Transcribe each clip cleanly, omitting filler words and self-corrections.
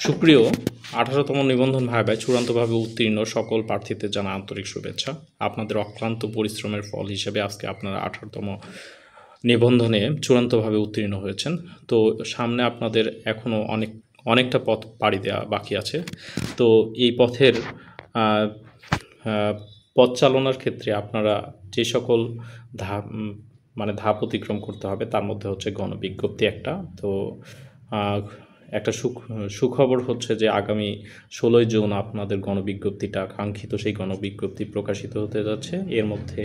সুপ্রিয় ১৮তম নিবন্ধন ভাইভায় চূড়ান্তভাবে উত্তীর্ণ সকল প্রার্থীদের জানা আন্তরিক শুভেচ্ছা। আপনাদের অক্লান্ত পরিশ্রমের ফল হিসেবে আজকে আপনারা ১৮তম নিবন্ধনে চূড়ান্তভাবে উত্তীর্ণ হয়েছেন। তো সামনে আপনাদের এখনও অনেকটা পথ পাড়ি দেওয়া বাকি আছে। তো এই পথের পথ চালনার ক্ষেত্রে আপনারা যে সকল ধাপ অতিক্রম করতে হবে তার মধ্যে হচ্ছে গণবিজ্ঞপ্তি একটা। তো একটা সুখবর হচ্ছে যে আগামী ১৬ই জুন আপনাদের গণবিজ্ঞপ্তিটা কাঙ্ক্ষিত সেই গণবিজ্ঞপ্তি প্রকাশিত হতে যাচ্ছে। এর মধ্যে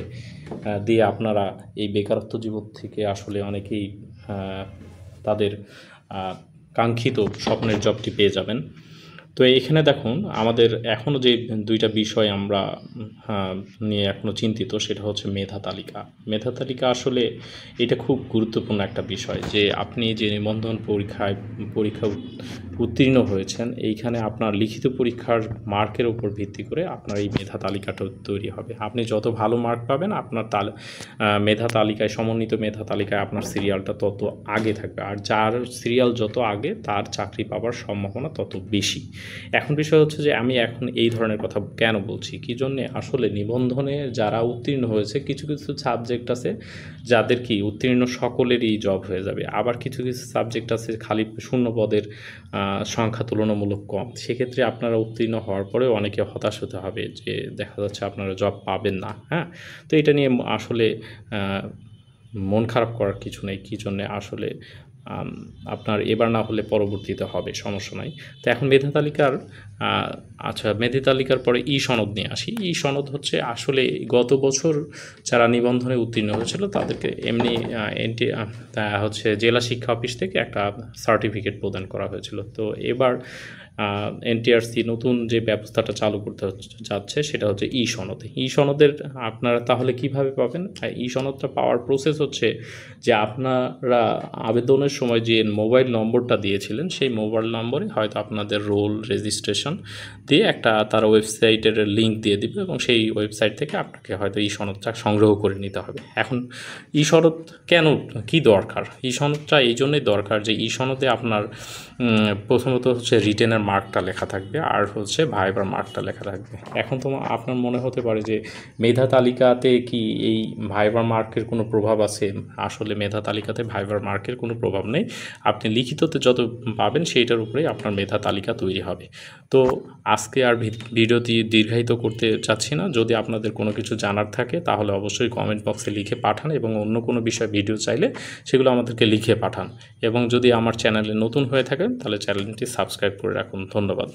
দিয়ে আপনারা এই বেকারত্ব জীবন থেকে আসলে অনেকেই তাদের কাঙ্ক্ষিত স্বপ্নের জবটি পেয়ে যাবেন। তো এখানে দেখুন আমাদের এখনও যে দুইটা বিষয় আমরা নিয়ে এখনও চিন্তিত, সেটা হচ্ছে মেধা তালিকা। মেধা তালিকা আসলে এটা খুব গুরুত্বপূর্ণ একটা বিষয় যে আপনি যে নিবন্ধন পরীক্ষা উত্তীর্ণ হয়েছেন, এইখানে আপনার লিখিত পরীক্ষার মার্কের উপর ভিত্তি করে আপনার এই মেধা তালিকাটা তৈরি হবে। আপনি যত ভালো মার্ক পাবেন আপনার মেধা তালিকায়, সমন্বিত মেধা তালিকায় আপনার সিরিয়ালটা তত আগে থাকবে, আর যার সিরিয়াল যত আগে তার চাকরি পাওয়ার সম্ভাবনা তত বেশি। এখন বিষয় হচ্ছে যে আমি এখন এই ধরনের কথা কেন বলছি, কী জন্যে, আসলে নিবন্ধনে যারা উত্তীর্ণ হয়েছে কিছু কিছু সাবজেক্ট আছে যাদের কি উত্তীর্ণ সকলেরই জব হয়ে যাবে, আবার কিছু কিছু সাবজেক্ট আছে খালি শূন্য পদের সংখ্যা তুলনামূলক কম। সেক্ষেত্রে আপনারা উত্তীর্ণ হওয়ার পরেও অনেকে হতাশ হতে হবে যে দেখা যাচ্ছে আপনারা জব পাবেন না। তো এটা নিয়ে আসলে মন খারাপ করার কিছু নেই। কী জন্যে, আসলে আপনার এবার না হলে পরবর্তীতে হবে, সমস্যা নাই। তো এখন মেধা তালিকার মেধা তালিকার পরে ই সনদ নিয়ে আসি। ই সনদ হচ্ছে আসলে গত বছর যারা নিবন্ধনে উত্তীর্ণ হয়েছিল তাদেরকে এমনি হচ্ছে জেলা শিক্ষা অফিস থেকে একটা সার্টিফিকেট প্রদান করা হয়েছিল। তো এবার এনটিআরসি নতুন যে ব্যবস্থাটা চালু করতে যাচ্ছে সেটা হচ্ছে ই সনদ। ই সনদের আপনারা তাহলে কিভাবে পাবেন? ই সনদটা পাওয়ার প্রসেস হচ্ছে যে আপনারা আবেদনের সময় যে মোবাইল নম্বরটা দিয়েছিলেন সেই মোবাইল নম্বরে হয়তো আপনাদের রোল রেজিস্ট্রেশন দিয়ে একটা তারা ওয়েবসাইটের লিঙ্ক দিয়ে দিবে এবং সেই ওয়েবসাইট থেকে আপনাকে হয়তো ই সনদটা সংগ্রহ করে নিতে হবে। এখন ই সনদ কেন, কি দরকার? ই সনদটা এই জন্যই দরকার যে ই সনদে আপনার প্রথমত হচ্ছে রিটেনের মার্কটা লেখা থাকবে, আর হচ্ছে ভাইবার মার্কটা লেখা থাকবে। এখন তো আপনার মনে হতে পারে যে মেধা তালিকাতে কি এই ভাইবার মার্কের কোনো প্রভাব আছে? আসলে মেধা তালিকাতে ভাইবার মার্কের কোনো প্রভাব নেই। আপনি লিখিততে যত পাবেন সেইটার উপরেই আপনার মেধা তালিকা তৈরি হবে। তো আজকে আর ভিডিওটি দীর্ঘায়িত করতে চাচ্ছি না। যদি আপনাদের কোনো কিছু জানার থাকে তাহলে অবশ্যই কমেন্ট বক্সে লিখে পাঠান, এবং অন্য কোনো বিষয় ভিডিও চাইলে সেগুলো আমাদেরকে লিখে পাঠান। এবং যদি আমার চ্যানেলে নতুন হয়ে থাকেন তাহলে চ্যানেলটি সাবস্ক্রাইব করে রাখুন। ধন্যবাদ।